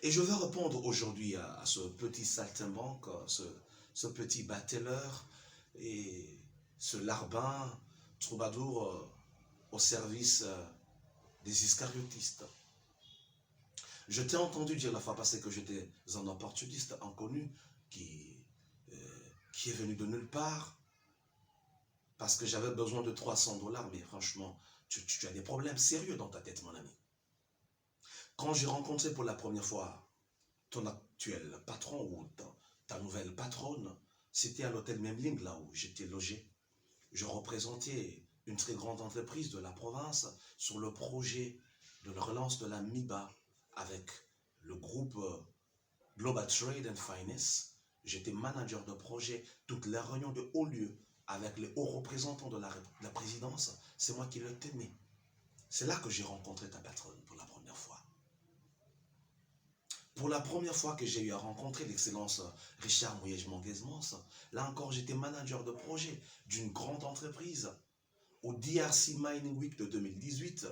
Et je veux répondre aujourd'hui à ce petit saltimbanque, ce petit battleur et ce larbin troubadour au service des iscariotistes. Je t'ai entendu dire la fois passée que j'étais un opportuniste inconnu qui est venu de nulle part parce que j'avais besoin de 300 $, mais franchement, tu as des problèmes sérieux dans ta tête, mon ami. Quand j'ai rencontré pour la première fois ton actuel patron ou ta nouvelle patronne, c'était à l'hôtel Memling, là où j'étais logé. Je représentais une très grande entreprise de la province sur le projet de la relance de la MIBA avec le groupe Global Trade and Finance. J'étais manager de projet. Toutes les réunions de haut lieu avec les hauts représentants de la présidence, c'est moi qui le tenais. C'est là que j'ai rencontré ta patronne pour la première fois. Pour la première fois que j'ai eu à rencontrer l'excellence Richard Mouyej-Manguez-Mons, là encore j'étais manager de projet d'une grande entreprise au DRC Mining Week de 2018,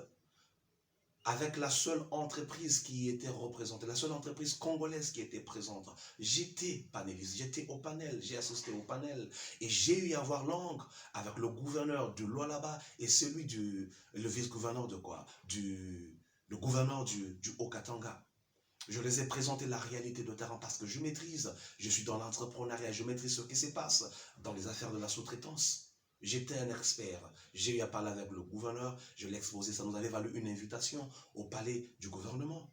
avec la seule entreprise qui était représentée, la seule entreprise congolaise qui était présente. J'étais panéliste, j'étais au panel, j'ai assisté au panel et j'ai eu à avoir langue avec le gouverneur du Lualaba et celui le vice-gouverneur de quoi? Le gouverneur du Haut-Katanga. Je les ai présenté la réalité de terrain parce que je maîtrise, je suis dans l'entrepreneuriat, je maîtrise ce qui se passe dans les affaires de la sous-traitance. J'étais un expert, j'ai eu à parler avec le gouverneur, je l'ai exposé, ça nous avait valu une invitation au palais du gouvernement.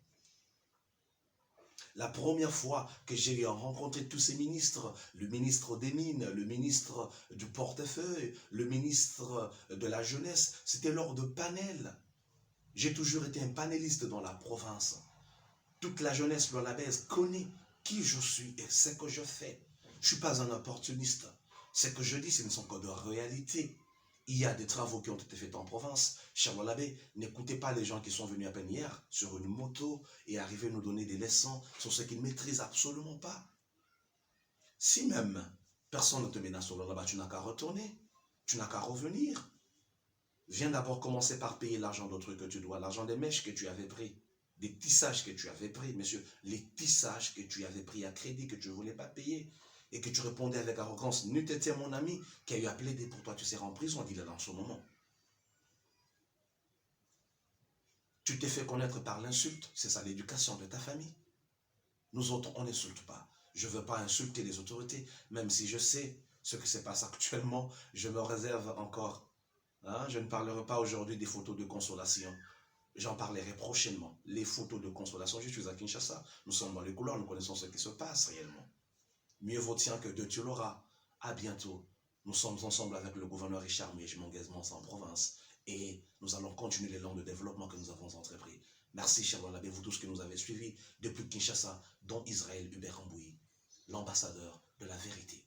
La première fois que j'ai eu à rencontrer tous ces ministres, le ministre des Mines, le ministre du Portefeuille, le ministre de la Jeunesse, c'était lors de panels. J'ai toujours été un panéliste dans la province. Toute la jeunesse lualabaise connaît qui je suis et ce que je fais. Je ne suis pas un opportuniste. Ce que je dis, ce ne sont que de réalités. Il y a des travaux qui ont été faits en province. Cher Lualabé, n'écoutez pas les gens qui sont venus à peine hier sur une moto et arriver nous donner des leçons sur ce qu'ils ne maîtrisent absolument pas. Si même personne ne te menace sur Lualaba, tu n'as qu'à retourner. Tu n'as qu'à revenir. Viens d'abord commencer par payer l'argent d'autrui que tu dois, l'argent des mèches que tu avais pris. Des tissages que tu avais pris, monsieur, les tissages que tu avais pris à crédit, que tu ne voulais pas payer, et que tu répondais avec arrogance, n'eût été mon ami qui a eu à plaider pour toi, tu seras en prison, dit-il dans ce moment. Tu t'es fait connaître par l'insulte, c'est ça l'éducation de ta famille. Nous autres, on n'insulte pas. Je ne veux pas insulter les autorités, même si je sais ce qui se passe actuellement, je me réserve encore. Hein, je ne parlerai pas aujourd'hui des photos de consolation. J'en parlerai prochainement. Les photos de consolation, je suis à Kinshasa. Nous sommes dans les couloirs, nous connaissons ce qui se passe réellement. Mieux vaut-il que Dieu tu l'auras. À bientôt. Nous sommes ensemble avec le gouverneur Richard Mouyej-Manguez-Mons en province. Et nous allons continuer l'élan de développement que nous avons entrepris. Merci, cher Lualabé, vous tous qui nous avez suivis depuis Kinshasa, dont Israël Hubert Ambouyi, l'ambassadeur de la vérité.